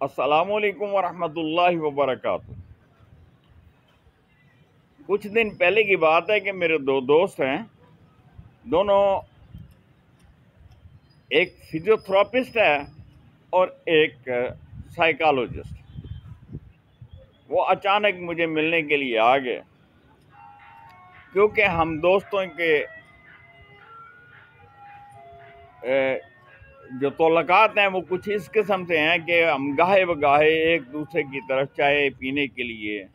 अस्सलामुअलैकुम वरहमतुल्लाहि वबरकातुह। कुछ दिन पहले की बात है कि मेरे दो दोस्त हैं, दोनों, एक फिजियोथेरापिस्ट है और एक साइकोलॉजिस्ट। वो अचानक मुझे मिलने के लिए आ गए क्योंकि हम दोस्तों के जो तल्लुकात हैं वो कुछ इस किस्म से हैं कि हम गाहे बगाहे एक दूसरे की तरफ चाय पीने के लिए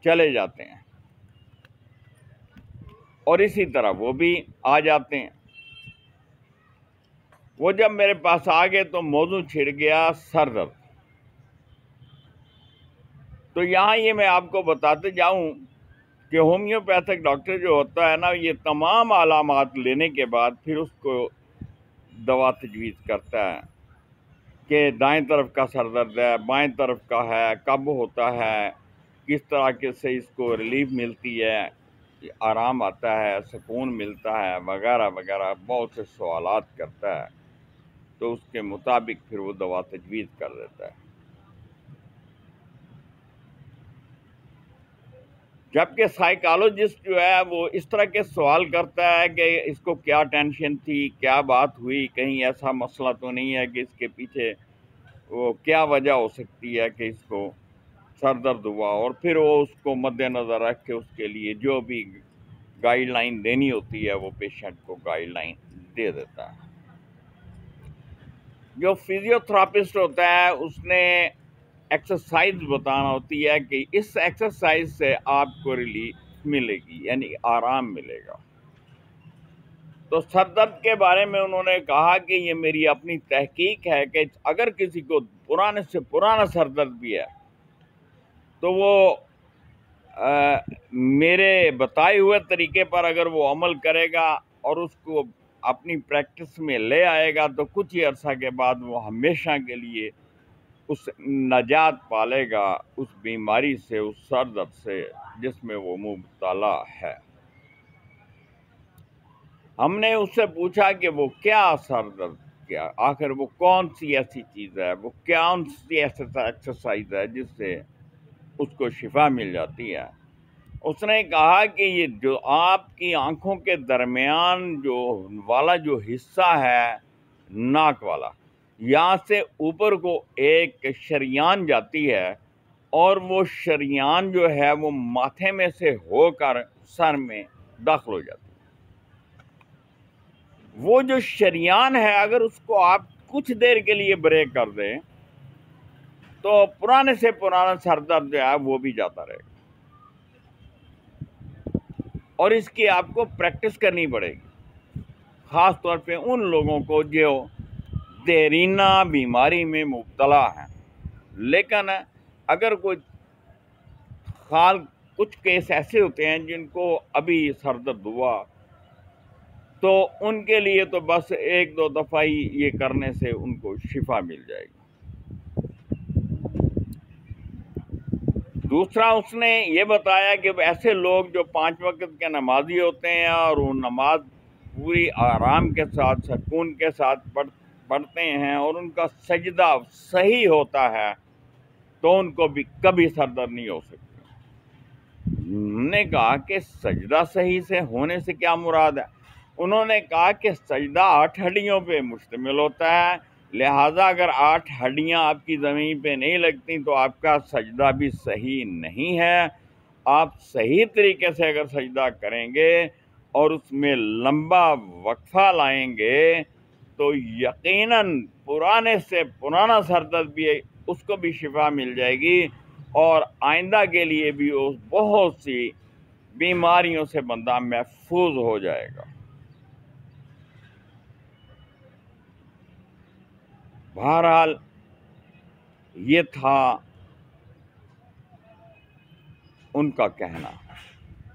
चले जाते हैं और इसी तरह वो भी आ जाते हैं। वो जब मेरे पास आ गए तो मौजू छिड़ गया सर दर्द। तो यहाँ ये मैं आपको बताते जाऊं कि होम्योपैथिक डॉक्टर जो होता है ना, ये तमाम अलामात लेने के बाद फिर उसको दवा तजवीज़ करता है कि दाएं तरफ का सर दर्द है, बाएं तरफ का है, कब होता है, किस तरह के से इसको रिलीफ मिलती है, आराम आता है, सुकून मिलता है, वगैरह वगैरह बहुत से सवालात करता है। तो उसके मुताबिक फिर वो दवा तजवीज़ कर देता है। जबकि साइकोलॉजिस्ट जो है वो इस तरह के सवाल करता है कि इसको क्या टेंशन थी, क्या बात हुई, कहीं ऐसा मसला तो नहीं है कि इसके पीछे वो क्या वजह हो सकती है कि इसको सर दर्द हुआ, और फिर वो उसको मद्देनज़र रख के उसके लिए जो भी गाइडलाइन देनी होती है वो पेशेंट को गाइडलाइन दे देता है। जो फिजियोथेरापिस्ट होता है उसने एक्सरसाइज बताना होती है कि इस एक्सरसाइज से आपको रिलीफ मिलेगी, यानी आराम मिलेगा। तो सर दर्द के बारे में उन्होंने कहा कि ये मेरी अपनी तहकीक है कि अगर किसी को पुराने से पुराना सर दर्द भी है तो वो मेरे बताए हुए तरीके पर अगर वो अमल करेगा और उसको अपनी प्रैक्टिस में ले आएगा तो कुछ ही अरसा के बाद वो हमेशा के लिए उस नजात पालेगा उस बीमारी से, उस सर दर्द से जिसमें वो मुब्तला है। हमने उससे पूछा कि वो क्या सर दर्द, क्या आखिर वो कौन सी ऐसी चीज़ है, वो कौन सी एक्सरसाइज है जिससे उसको शिफा मिल जाती है। उसने कहा कि ये जो आपकी आंखों के दरमियान जो वाला जो हिस्सा है, नाक वाला, यहाँ से ऊपर को एक शरियान जाती है और वो शरियान जो है वो माथे में से होकर सर में दाखिल हो जाती है। वो जो शरियान है अगर उसको आप कुछ देर के लिए ब्रेक कर दें तो पुराने से पुराना सर दर्द जो है वो भी जाता रहेगा। और इसकी आपको प्रैक्टिस करनी पड़ेगी, ख़ास तौर पे उन लोगों को जो देरीना बीमारी में मुब्तला हैं। लेकिन अगर कोई खाल कुछ केस ऐसे होते हैं जिनको अभी सर दर्द हुआ तो उनके लिए तो बस एक दो दफ़ा ही ये करने से उनको शिफा मिल जाएगी। दूसरा उसने ये बताया कि ऐसे लोग जो 5 वक्त के नमाजी होते हैं और वो नमाज पूरी आराम के साथ, सुकून के साथ पढ़ते हैं और उनका सजदा सही होता है तो उनको भी कभी सर दर्द नहीं हो सकता। हमने कहा कि सजदा सही से होने से क्या मुराद है। उन्होंने कहा कि सजदा 8 हड्डियों पे मुश्तमिल होता है, लिहाजा अगर 8 हड्डियां आपकी ज़मीन पे नहीं लगती तो आपका सजदा भी सही नहीं है। आप सही तरीके से अगर सजदा करेंगे और उसमें लंबा वक्फा लाएंगे तो यकीनन पुराने से पुराना सर दर्द भी उसको भी शिफा मिल जाएगी और आइंदा के लिए भी उस बहुत सी बीमारियों से बंदा महफूज हो जाएगा। बहरहाल ये था उनका कहना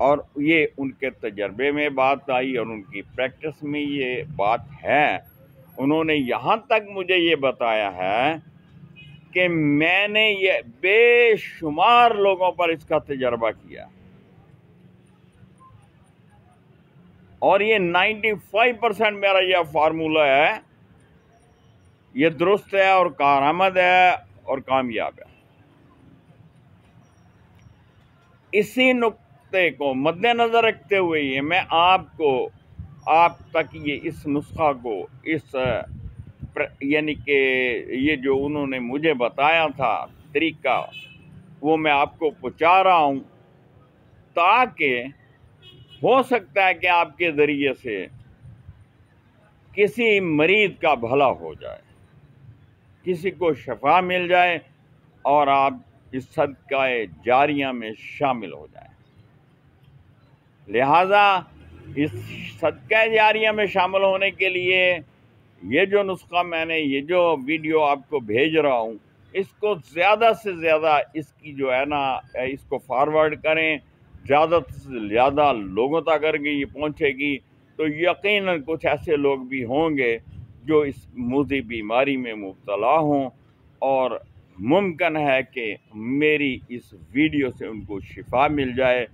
और ये उनके तजर्बे में बात आई और उनकी प्रैक्टिस में ये बात है। उन्होंने यहाँ तक मुझे ये बताया है कि मैंने ये बेशुमार लोगों पर इसका तजर्बा किया और ये 95% मेरा यह फार्मूला है, ये दुरुस्त है और कारआमद है और कामयाब है। इसी नुक्ते को मद्देनज़र रखते हुए ये मैं आप तक ये इस नुस्खा को यानी कि ये जो उन्होंने मुझे बताया था तरीका, वो मैं आपको पहुंचा रहा हूं, ताकि हो सकता है कि आपके ज़रिए से किसी मरीज का भला हो जाए, किसी को शफा मिल जाए और आप इस सदक़ाए जारिया में शामिल हो जाए। लिहाजा इस सदक़ाए जारिया में शामिल होने के लिए ये जो नुस्खा मैंने, ये जो वीडियो आपको भेज रहा हूँ, इसको ज़्यादा से ज़्यादा इसकी जो है ना, इसको फॉरवर्ड करें। ज़्यादा से ज़्यादा लोगों तक अगर ये पहुँचेगी तो यकीनन कुछ ऐसे लोग भी होंगे जो इस मुज़ी बीमारी में मुब्तला हों, और मुमकिन है कि मेरी इस वीडियो से उनको शिफा मिल जाए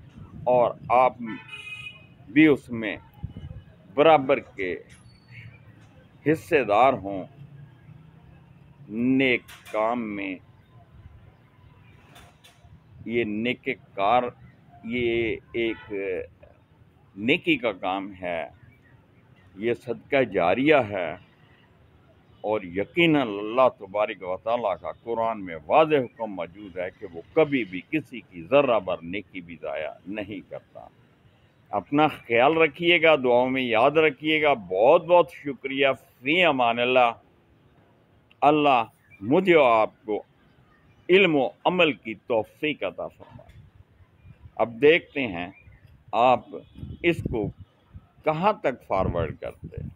और आप भी उसमें बराबर के हिस्सेदार हों नेक काम में। ये नेककार, ये एक नेकी का काम है, ये सदका जारिया है, और यकीनन अल्लाह तबारक व तआला का कुरान में वाज़ेह हुक्म मौजूद है कि वो कभी भी किसी की ज़र्रा भर नेकी भी ज़ाया नहीं करता। अपना ख्याल रखिएगा, दुआओं में याद रखिएगा। बहुत बहुत शुक्रिया। फ़ी अमानिल्लाह। अल्लाह मुझे और आपको इल्म व अमल की तौफ़ीक़ अता फ़रमाए। अब देखते हैं आप इसको कहाँ तक फॉरवर्ड करते हैं।